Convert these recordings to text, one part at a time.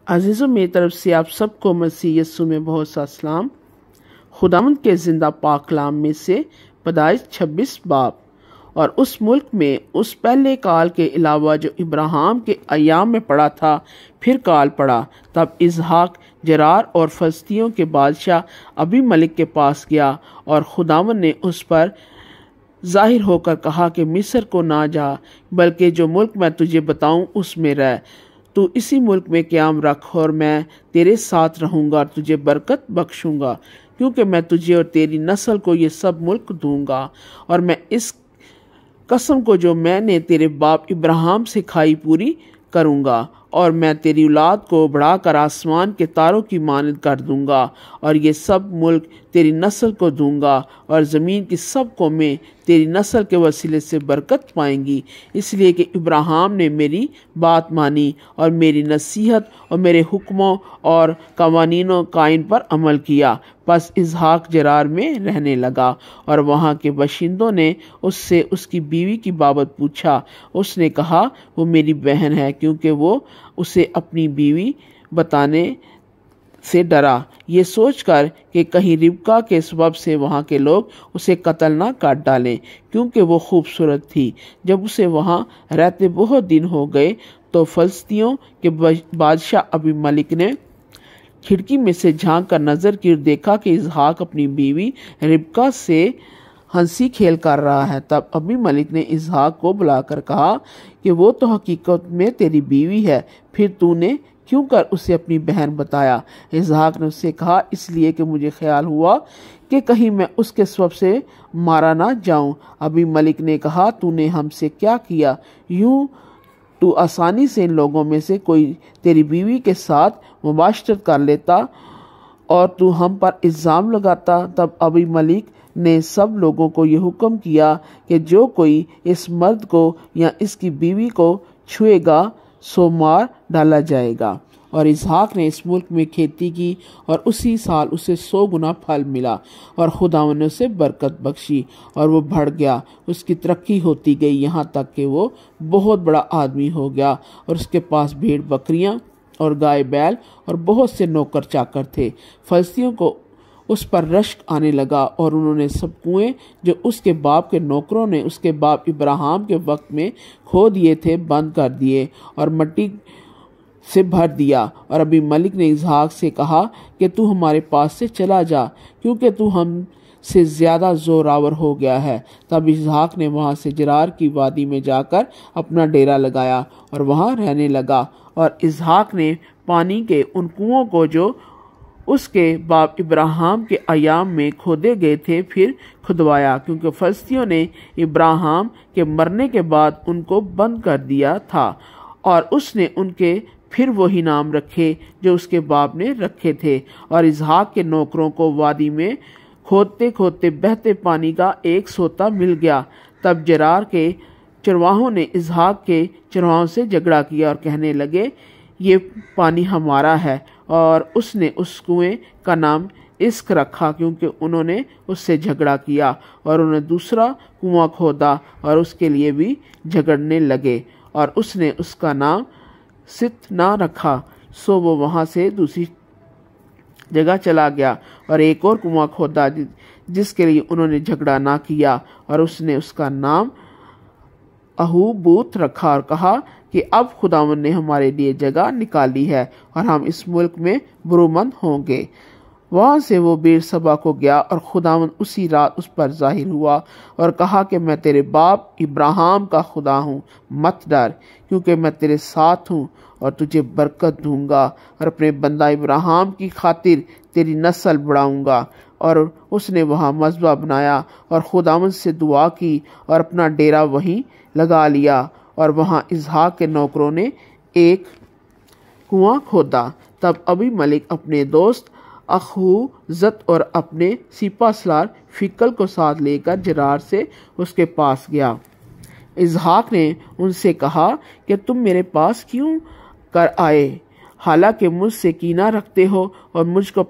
عزیزوں میری طرف سے آپ سب کو مسیح یسوع میں بہت سا سلام۔ خداوند کے زندہ پاک کلام میں سے پیدائش 26 باب۔ اور اس ملک میں اس پہلے کال کے علاوہ جو ابراہیم کے ایام میں پڑا تھا پھر کال پڑا، تب اسحاق جرار اور فلسطینیوں کے بادشاہ ابی ملک کے پاس گیا، اور خداوند نے اس پر ظاہر ہو کر کہا کہ مصر کو نہ جا، بلکہ جو ملک میں تجھے بتاؤں اس میں رہ۔ تو اسی ملک میں قیام رکھ، اور میں تیرے ساتھ رہوں گا اور تجھے برکت بخشوں گا، کیونکہ میں تجھے اور تیری نسل کو یہ سب ملک دوں گا، اور میں اس قسم کو جو میں نے تیرے باپ ابراہیم سے کھائی پوری کروں گا، اور میں تیری اولاد کو بڑھا کر آسمان کے تاروں کی مانند کر دوں گا، اور یہ سب ملک تیری نسل کو دوں گا، اور زمین کی سب قومیں تیری نسل کے وسیلے سے برکت پائیں گی، اس لیے کہ ابراہیم نے میری بات مانی اور میری نصیحت اور میرے حکموں اور قوانین و قائن پر عمل کیا۔ پس اسحاق جرار میں رہنے لگا، اور وہاں کے باشندوں نے اس سے اس کی بیوی کی بابت پوچھا۔ اس نے کہا وہ میری بہن ہے، کیونکہ وہ اسے اپنی بیوی بتانے سے ڈرا، یہ سوچ کر کہ کہیں ربکا کے سبب سے وہاں کے لوگ اسے قتل نہ کر ڈالیں، کیونکہ وہ خوبصورت تھی۔ جب اسے وہاں رہتے بہت دن ہو گئے تو فلسطینیوں کے بادشاہ ابی ملک نے کھڑکی میں سے جھانک کر نظر کی اور دیکھا کہ اسحاق اپنی بیوی ربکا سے ہنسی کھیل کر رہا ہے۔ تب ابی ملک نے اسحاق کو بلا کر کہا کہ وہ تو حقیقت میں تیری بیوی ہے، پھر تو نے کیوں کر اسے اپنی بہن بتایا؟ اسحاق نے اس سے کہا اس لیے کہ مجھے خیال ہوا کہ کہیں میں اس کے سبب سے مارا نہ جاؤں۔ ابی ملک نے کہا تو نے ہم سے کیا کیا؟ یوں تو آسانی سے ان لوگوں میں سے کوئی تیری بیوی کے ساتھ مباشرت کر لیتا اور تو ہم پر الزام لگاتا۔ تب ابی ملک نے سب لوگوں کو یہ حکم کیا کہ جو کوئی اس مرد کو یا اس کی بیوی کو چھوئے گا سو مار ڈالا جائے گا۔ اور اسحاق نے اس ملک میں کھیتی کی، اور اسی سال اسے 100 گنا پھل ملا، اور خداوند نے اسے برکت بخشی، اور وہ بڑھ گیا، اس کی ترقی ہوتی گئی، یہاں تک کہ وہ بہت بڑا آدمی ہو گیا، اور اس کے پاس بھیڑ بکریاں اور گائے بیل اور بہت سے نوکر چاکر تھے۔ فلسطینیوں کو اس پر رشک آنے لگا، اور انہوں نے سب کنویں جو اس کے باپ کے نوکروں نے اس کے باپ ابراہیم کے وقت میں کھو دیے تھے بند کر دیے اور مٹی سے بھر دیا۔ اور ابی ملک نے اسحاق سے کہا کہ تو ہمارے پاس سے چلا جا، کیونکہ تو ہم سے زیادہ زوراور ہو گیا ہے۔ تب اسحاق نے وہاں سے جرار کی وادی میں جا کر اپنا ڈیرا لگایا اور وہاں رہنے لگا۔ اور اسحاق نے پانی کے ان کنوؤں کو جو اس کے باپ ابراہیم کے ایام میں کھودے گئے تھے پھر کھدوایا، کیونکہ فلسطینیوں نے ابراہیم کے مرنے کے بعد ان کو بند کر دیا تھا، اور اس نے ان کے پھر وہی نام رکھے جو اس کے باپ نے رکھے تھے۔ اور اسحاق کے نوکروں کو وادی میں کھودتے کھودتے بہتے پانی کا ایک سوتا مل گیا۔ تب جرار کے چرواہوں نے اسحاق کے چرواہوں سے جھگڑا کیا اور کہنے لگے یہ پانی ہمارا ہے، اور اس نے اس کنویں کا نام عشق رکھا، کیونکہ انہوں نے اس سے جھگڑا کیا، اور انہوں نے دوسرا کنواں کھودا اور اس کے لیے بھی جھگڑنے لگے، اور اس نے اس کا نام ست نہ رکھا، سو وہ وہاں سے دوسری جگہ چلا گیا اور ایک اور کنواں کھودا جس کے لیے انہوں نے جھگڑا نہ کیا، اور اس نے اس کا نام اہوبوت رکھا، اور کہا کہ اب خداوند نے ہمارے لیے جگہ نکالی ہے اور ہم اس ملک میں برومند ہوں گے۔ وہاں سے وہ بیر سبا کو گیا، اور خداوند اسی رات اس پر ظاہر ہوا اور کہا کہ میں تیرے باپ ابراہیم کا خدا ہوں، مت ڈر، کیونکہ میں تیرے ساتھ ہوں اور تجھے برکت دوں گا، اور اپنے بندہ ابراہیم کی خاطر تیری نسل بڑھاؤں گا۔ اور اس نے وہاں مذبح بنایا اور خداوند سے دعا کی اور اپنا ڈیرا وہیں لگا لیا، اور وہاں اسحاق کے نوکروں نے ایک کنواں کھودا۔ تب ابی ملک اپنے دوست اخوزت اور اپنے سپہ سالار فکل کو ساتھ لے کر جرار سے اس کے پاس گیا۔ اسحاق نے ان سے کہا کہ تم میرے پاس کیوں کر آئے، حالانکہ مجھ سے کینہ رکھتے ہو اور مجھ کو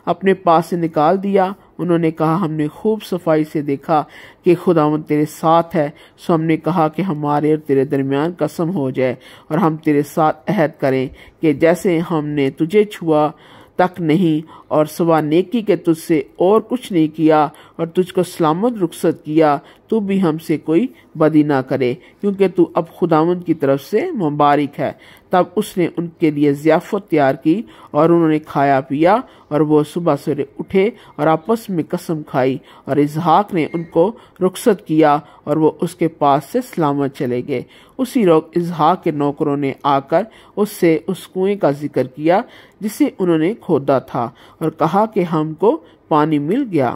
اپنے پاس سے نکال دیا؟ انہوں نے کہا ہم نے خوب صفائی سے دیکھا کہ خداوند تیرے ساتھ ہے، سو ہم نے کہا کہ ہمارے اور تیرے درمیان قسم ہو جائے اور ہم تیرے ساتھ عہد کریں کہ جیسے ہم نے تجھے چھوا تک نہیں اور سوا نیکی کے تجھ سے اور کچھ نہیں کیا اور تجھ کو سلامت رخصت کیا، تو بھی ہم سے کوئی بدی نہ کرے، کیونکہ تو اب خداوند کی طرف سے مبارک ہے۔ تب اس نے ان کے لیے ضیافت تیار کی اور انہوں نے کھایا پیا، اور وہ صبح سویرے اٹھے اور آپس میں قسم کھائی، اور اسحاق نے ان کو رخصت کیا اور وہ اس کے پاس سے سلامت چلے گئے۔ اسی روز اسحاق کے نوکروں نے آ کر اس سے اس کنویں کا ذکر کیا جسے انہوں نے کھودا تھا، اور کہا کہ ہم کو پانی مل گیا،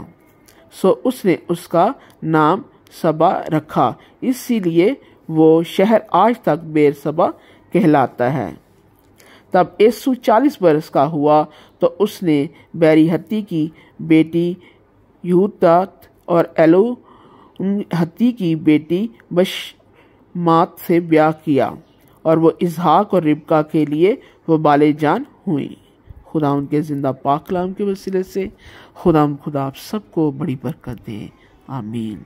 سو اس نے اس کا نام سبا رکھا، اسی لیے وہ شہر آج تک بیر سبا کہلاتا ہے۔ تب یسوع 40 برس کا ہوا تو اس نے بیری ہتی کی بیٹی یہودت اور ایلو ہتی کی بیٹی بشمات سے بیاہ کیا، اور وہ اسحاق اور ربکا کے لیے وہ بالے جان ہوئیں۔ خدا ان کے زندہ پاک کلام کے وسیلے سے خدا آپ سب کو بڑی برکت دے، آمین۔